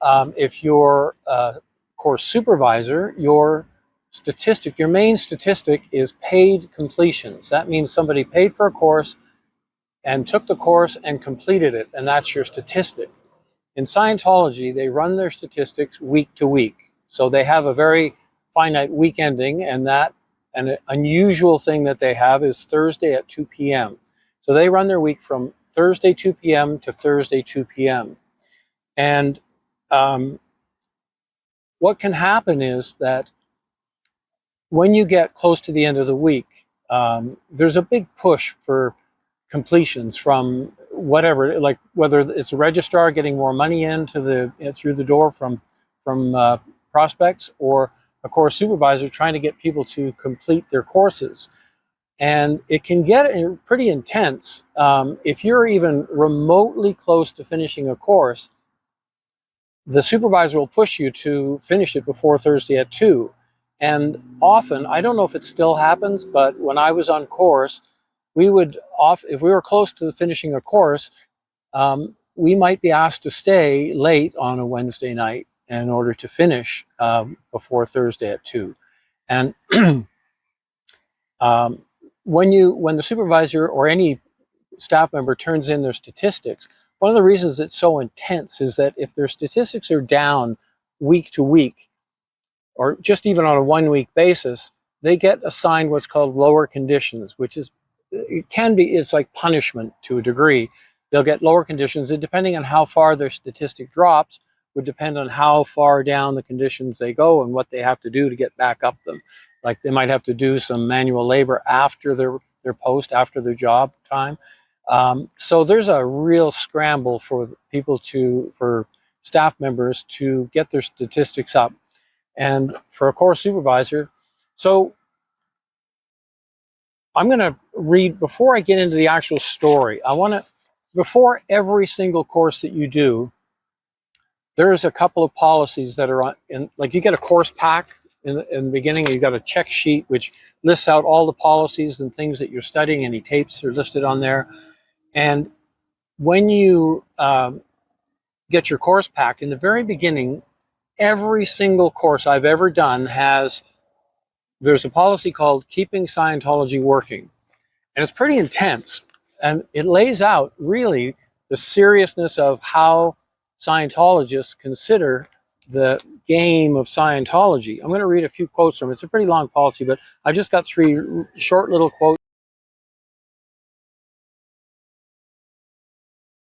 If you're a course supervisor, your main statistic is paid completions. That means somebody paid for a course and took the course and completed it, and that's your statistic. In Scientology, they run their statistics week to week. So they have a very finite week ending, and an unusual thing that they have is Thursday at 2 p.m. So they run their week from Thursday 2 p.m. to Thursday 2 p.m. And what can happen is that when you get close to the end of the week, there's a big push for completions from whatever, like whether it's a registrar getting more money through the door from prospects, or a course supervisor trying to get people to complete their courses. And it can get pretty intense. If you're even remotely close to finishing a course, the supervisor will push you to finish it before Thursday at 2. And often, I don't know if it still happens, but when I was on course, if we were close to finishing a course, we might be asked to stay late on a Wednesday night in order to finish before Thursday at 2. And when the supervisor or any staff member turns in their statistics, one of the reasons it's so intense is that if their statistics are down week to week, or just even on a 1 week basis, they get assigned what's called lower conditions, which is, it's like punishment to a degree. They'll get lower conditions, and depending on how far their statistic drops would depend on how far down the conditions they go and what they have to do to get back up them. Like they might have to do some manual labor after their post, after their job time. So there's a real scramble for for staff members to get their statistics up. And for a course supervisor, so I'm going to read, before I get into the actual story, before every single course that you do, there's a couple of policies that are like you get a course pack in the beginning, you got a check sheet which lists out all the policies and things that you're studying. Any tapes are listed on there. And when you get your course pack, in the very beginning, every single course I've ever done there's a policy called Keeping Scientology Working. And it's pretty intense. And it lays out really the seriousness of how Scientologists consider the game of Scientology. I'm going to read a few quotes from it. It's a pretty long policy, but I've just got 3 short little quotes.